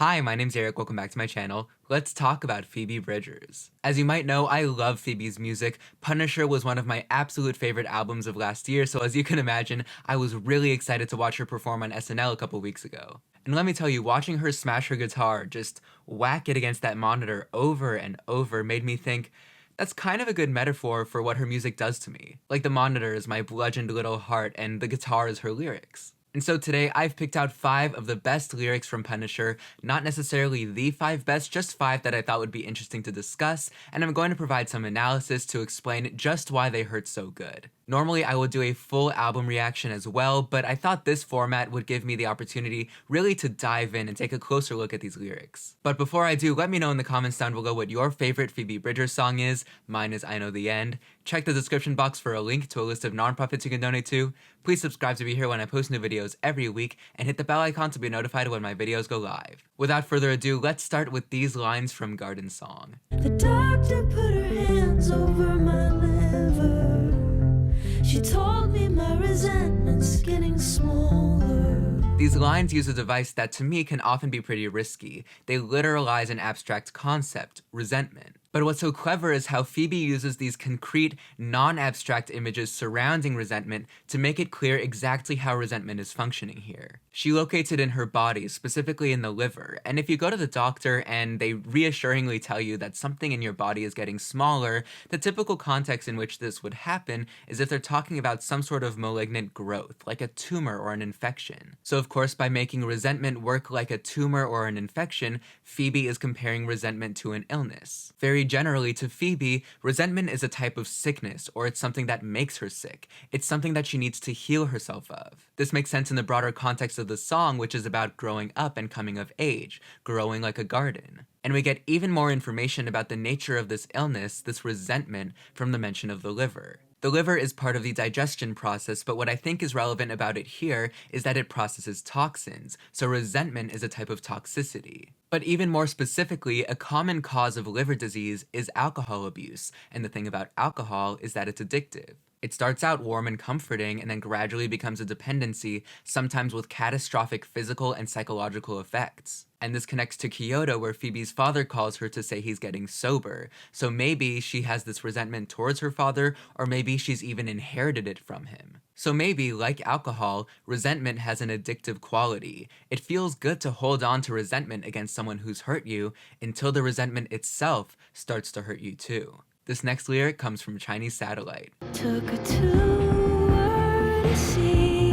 Hi, my name's Eric, welcome back to my channel. Let's talk about Phoebe Bridgers. As you might know, I love Phoebe's music. Punisher was one of my absolute favorite albums of last year, so as you can imagine, I was really excited to watch her perform on SNL a couple weeks ago. And let me tell you, watching her smash her guitar, just whack it against that monitor over and over, made me think, that's kind of a good metaphor for what her music does to me. Like the monitor is my bludgeoned little heart, and the guitar is her lyrics. And so today I've picked out 5 of the best lyrics from Punisher, not necessarily the 5 best, just 5 that I thought would be interesting to discuss, and I'm going to provide some analysis to explain just why they hurt so good. Normally I would do a full album reaction as well, but I thought this format would give me the opportunity really to dive in and take a closer look at these lyrics. But before I do, let me know in the comments down below what your favorite Phoebe Bridgers song is. Mine is I Know the End. Check the description box for a link to a list of nonprofits you can donate to. Please subscribe to be here when I post new videos every week, and hit the bell icon to be notified when my videos go live. Without further ado, let's start with these lines from Garden Song. The doctor put her hands over my liver. She told me my resentment's getting smaller. These lines use a device that to me can often be pretty risky. They literalize an abstract concept, resentment. But what's so clever is how Phoebe uses these concrete, non-abstract images surrounding resentment to make it clear exactly how resentment is functioning here. She locates it in her body, specifically in the liver, and if you go to the doctor and they reassuringly tell you that something in your body is getting smaller, the typical context in which this would happen is if they're talking about some sort of malignant growth, like a tumor or an infection. So of course, by making resentment work like a tumor or an infection, Phoebe is comparing resentment to an illness. Very generally to Phoebe, resentment is a type of sickness, or it's something that makes her sick. It's something that she needs to heal herself of. This makes sense in the broader context of the song, which is about growing up and coming of age, growing like a garden. And we get even more information about the nature of this illness, this resentment, from the mention of the liver. The liver is part of the digestion process, but what I think is relevant about it here is that it processes toxins, so resentment is a type of toxicity. But even more specifically, a common cause of liver disease is alcohol abuse, and the thing about alcohol is that it's addictive. It starts out warm and comforting and then gradually becomes a dependency, sometimes with catastrophic physical and psychological effects. And this connects to Kyoto, where Phoebe's father calls her to say he's getting sober. So maybe she has this resentment towards her father, or maybe she's even inherited it from him. So maybe, like alcohol, resentment has an addictive quality. It feels good to hold on to resentment against someone who's hurt you until the resentment itself starts to hurt you too. This next lyric comes from Chinese Satellite. Took a tour to see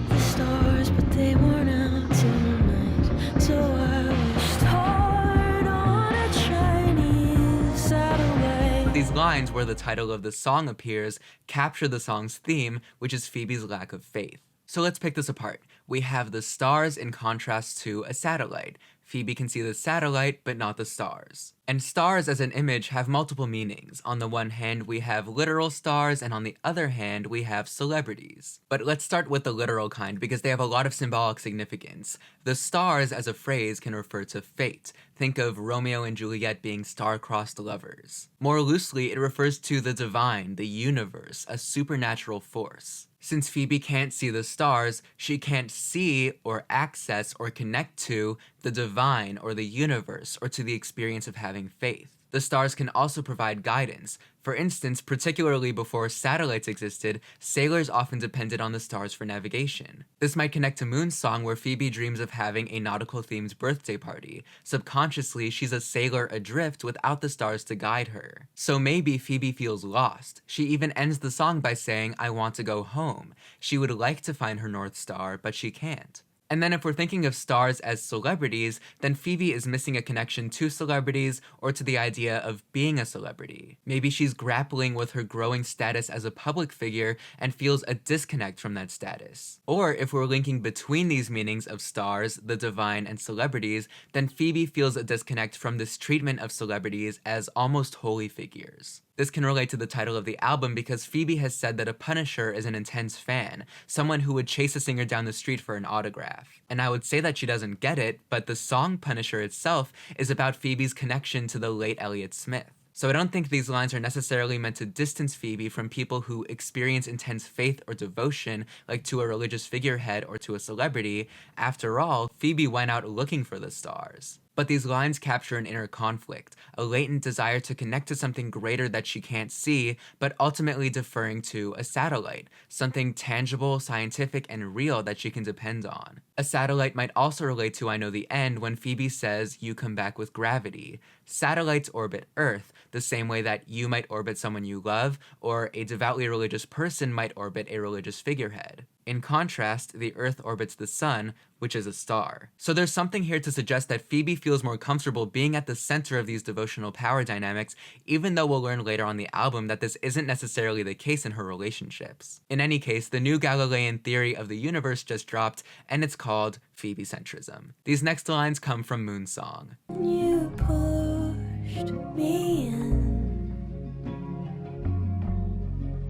the stars, but they weren't out tonight. So I wished hard on a Chinese satellite. These lines, where the title of the song appears, capture the song's theme, which is Phoebe's lack of faith. So let's pick this apart. We have the stars in contrast to a satellite. Phoebe can see the satellite, but not the stars. And stars as an image have multiple meanings. On the one hand, we have literal stars, and on the other hand, we have celebrities. But let's start with the literal kind, because they have a lot of symbolic significance. The stars as a phrase can refer to fate. Think of Romeo and Juliet being star-crossed lovers. More loosely, it refers to the divine, the universe, a supernatural force. Since Phoebe can't see the stars, she can't see or access or connect to the divine or the universe or to the experience of having faith. The stars can also provide guidance. For instance, particularly before satellites existed, sailors often depended on the stars for navigation. This might connect to Moon's song, where Phoebe dreams of having a nautical-themed birthday party. Subconsciously, she's a sailor adrift without the stars to guide her. So maybe Phoebe feels lost. She even ends the song by saying, "I want to go home." She would like to find her North Star, but she can't. And then if we're thinking of stars as celebrities, then Phoebe is missing a connection to celebrities or to the idea of being a celebrity. Maybe she's grappling with her growing status as a public figure and feels a disconnect from that status. Or if we're linking between these meanings of stars, the divine, and celebrities, then Phoebe feels a disconnect from this treatment of celebrities as almost holy figures. This can relate to the title of the album because Phoebe has said that a Punisher is an intense fan, someone who would chase a singer down the street for an autograph. And I would say that she doesn't get it, but the song Punisher itself is about Phoebe's connection to the late Elliott Smith. So I don't think these lines are necessarily meant to distance Phoebe from people who experience intense faith or devotion, like to a religious figurehead or to a celebrity. After all, Phoebe went out looking for the stars. But these lines capture an inner conflict, a latent desire to connect to something greater that she can't see, but ultimately deferring to a satellite, something tangible, scientific, and real that she can depend on. A satellite might also relate to I Know the End when Phoebe says, "You come back with gravity." Satellites orbit Earth, the same way that you might orbit someone you love, or a devoutly religious person might orbit a religious figurehead. In contrast, the Earth orbits the Sun, which is a star. So there's something here to suggest that Phoebe feels more comfortable being at the center of these devotional power dynamics, even though we'll learn later on the album that this isn't necessarily the case in her relationships. In any case, the new Galilean theory of the universe just dropped, and it's called Phoebe-centrism. These next lines come from Moon's song. You pushed me in,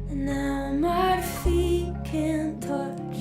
and now my feet can't touch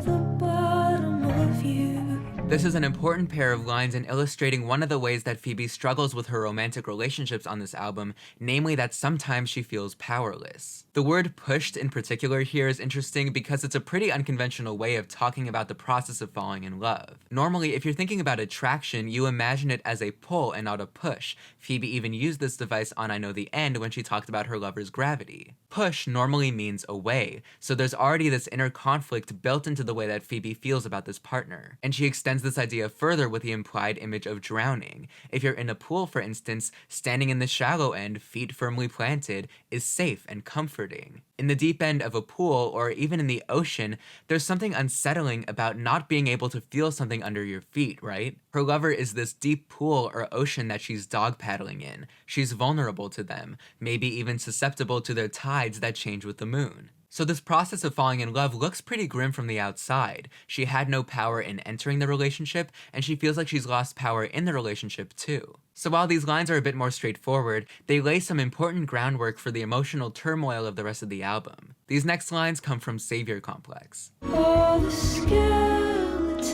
the bottom of you. This is an important pair of lines in illustrating one of the ways that Phoebe struggles with her romantic relationships on this album, namely that sometimes she feels powerless. The word pushed in particular here is interesting because it's a pretty unconventional way of talking about the process of falling in love. Normally, if you're thinking about attraction, you imagine it as a pull and not a push. Phoebe even used this device on I Know the End when she talked about her lover's gravity. Push normally means away, so there's already this inner conflict built into the way that Phoebe feels about this partner. And she extends this idea further with the implied image of drowning. If you're in a pool, for instance, standing in the shallow end, feet firmly planted, is safe and comforting. In the deep end of a pool, or even in the ocean, there's something unsettling about not being able to feel something under your feet, right? Her lover is this deep pool or ocean that she's dog paddling in. She's vulnerable to them, maybe even susceptible to their tides that change with the moon. So this process of falling in love looks pretty grim from the outside. She had no power in entering the relationship, and she feels like she's lost power in the relationship too. So while these lines are a bit more straightforward, they lay some important groundwork for the emotional turmoil of the rest of the album. These next lines come from Savior Complex. All the skeletons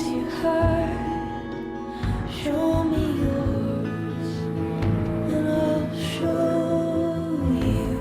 you hide, show me yours, and I'll show you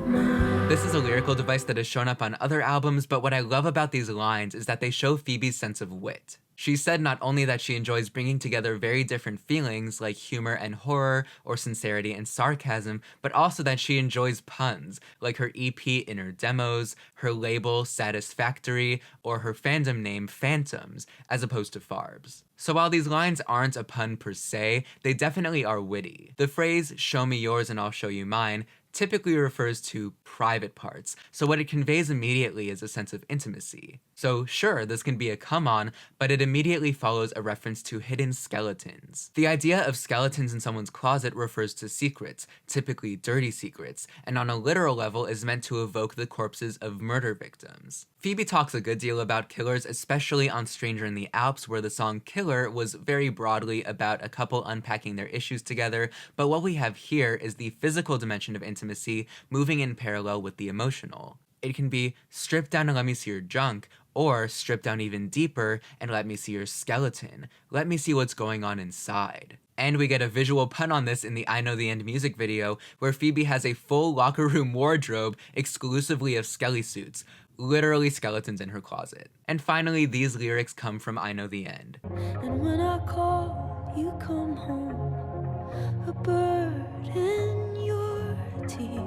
mine. This is a lyrical device that has shown up on other albums, but what I love about these lines is that they show Phoebe's sense of wit. She said not only that she enjoys bringing together very different feelings like humor and horror or sincerity and sarcasm, but also that she enjoys puns like her EP Inner Demos, her label Satisfactory, or her fandom name Phantoms, as opposed to Farbs. So while these lines aren't a pun per se, they definitely are witty. The phrase "show me yours and I'll show you mine" typically refers to private parts, so what it conveys immediately is a sense of intimacy. So sure, this can be a come-on, but it immediately follows a reference to hidden skeletons. The idea of skeletons in someone's closet refers to secrets, typically dirty secrets, and on a literal level is meant to evoke the corpses of murder victims. Phoebe talks a good deal about killers, especially on Stranger in the Alps, where the song Killer was very broadly about a couple unpacking their issues together, but what we have here is the physical dimension of intimacy moving in parallel with the emotional. It can be strip down and let me see your junk, or strip down even deeper and let me see your skeleton. Let me see what's going on inside. And we get a visual pun on this in the I Know the End music video, where Phoebe has a full locker room wardrobe exclusively of skelly suits, literally skeletons in her closet. And finally, these lyrics come from I Know the End. And when I call, you come home, a bird in your teeth.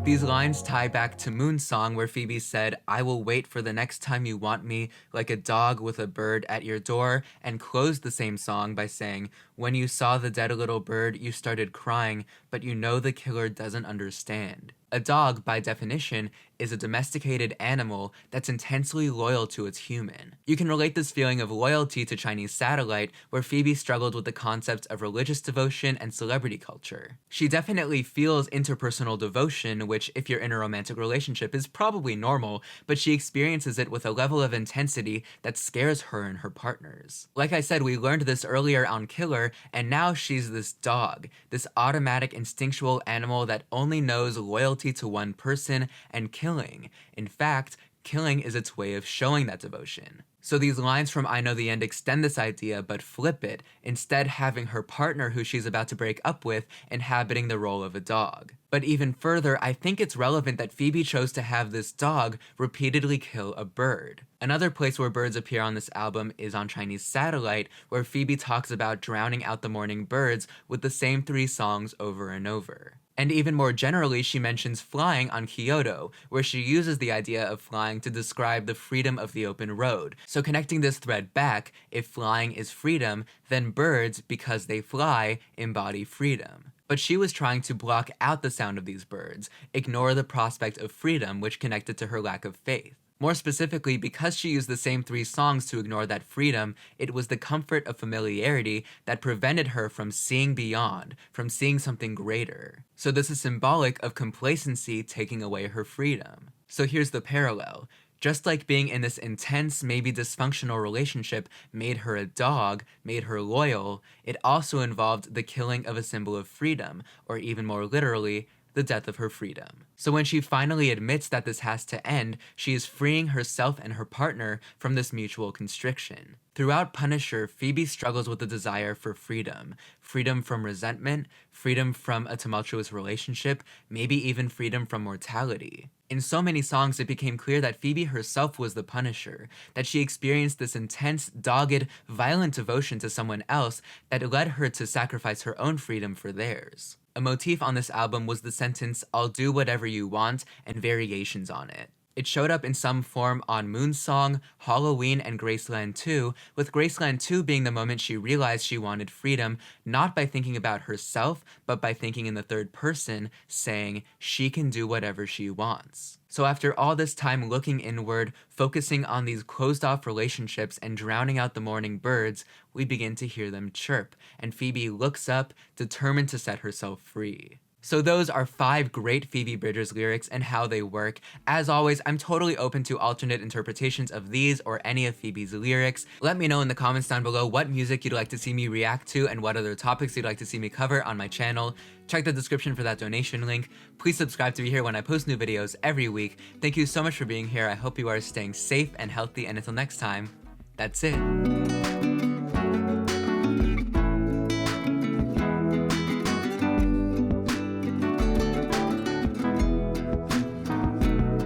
These lines tie back to Moon's song where Phoebe said, "I will wait for the next time you want me, like a dog with a bird at your door," and closed the same song by saying, "When you saw the dead little bird, you started crying, but you know the killer doesn't understand." A dog, by definition, is a domesticated animal that's intensely loyal to its human. You can relate this feeling of loyalty to Chinese Satellite, where Phoebe struggled with the concepts of religious devotion and celebrity culture. She definitely feels interpersonal devotion, which, if you're in a romantic relationship, is probably normal, but she experiences it with a level of intensity that scares her and her partners. Like I said, we learned this earlier on Killer, and now she's this dog, this automatic instinctual animal that only knows loyalty to one person and killing. In fact, killing is its way of showing that devotion. So these lines from I Know the End extend this idea but flip it, instead having her partner who she's about to break up with inhabiting the role of a dog. But even further, I think it's relevant that Phoebe chose to have this dog repeatedly kill a bird. Another place where birds appear on this album is on Chinese Satellite, where Phoebe talks about drowning out the morning birds with the same 3 songs over and over. And even more generally, she mentions flying on Kyoto, where she uses the idea of flying to describe the freedom of the open road. So connecting this thread back, if flying is freedom, then birds, because they fly, embody freedom. But she was trying to block out the sound of these birds, ignore the prospect of freedom, which connected to her lack of faith. More specifically, because she used the same 3 songs to ignore that freedom, it was the comfort of familiarity that prevented her from seeing beyond, from seeing something greater. So this is symbolic of complacency taking away her freedom. So here's the parallel. Just like being in this intense, maybe dysfunctional relationship made her a dog, made her loyal, it also involved the killing of a symbol of freedom, or even more literally, the death of her freedom. So when she finally admits that this has to end, she is freeing herself and her partner from this mutual constriction. Throughout Punisher, Phoebe struggles with the desire for freedom. Freedom from resentment, freedom from a tumultuous relationship, maybe even freedom from mortality. In so many songs, it became clear that Phoebe herself was the Punisher, that she experienced this intense, dogged, violent devotion to someone else that led her to sacrifice her own freedom for theirs. A motif on this album was the sentence, "I'll do whatever you want," and variations on it. It showed up in some form on Moon's Song, Halloween, and Graceland 2, with Graceland 2 being the moment she realized she wanted freedom, not by thinking about herself, but by thinking in the third person, saying she can do whatever she wants. So after all this time looking inward, focusing on these closed-off relationships and drowning out the morning birds, we begin to hear them chirp, and Phoebe looks up, determined to set herself free. So those are 5 great Phoebe Bridgers lyrics and how they work. As always, I'm totally open to alternate interpretations of these or any of Phoebe's lyrics. Let me know in the comments down below what music you'd like to see me react to and what other topics you'd like to see me cover on my channel. Check the description for that donation link. Please subscribe to be here when I post new videos every week. Thank you so much for being here. I hope you are staying safe and healthy, and until next time, that's it.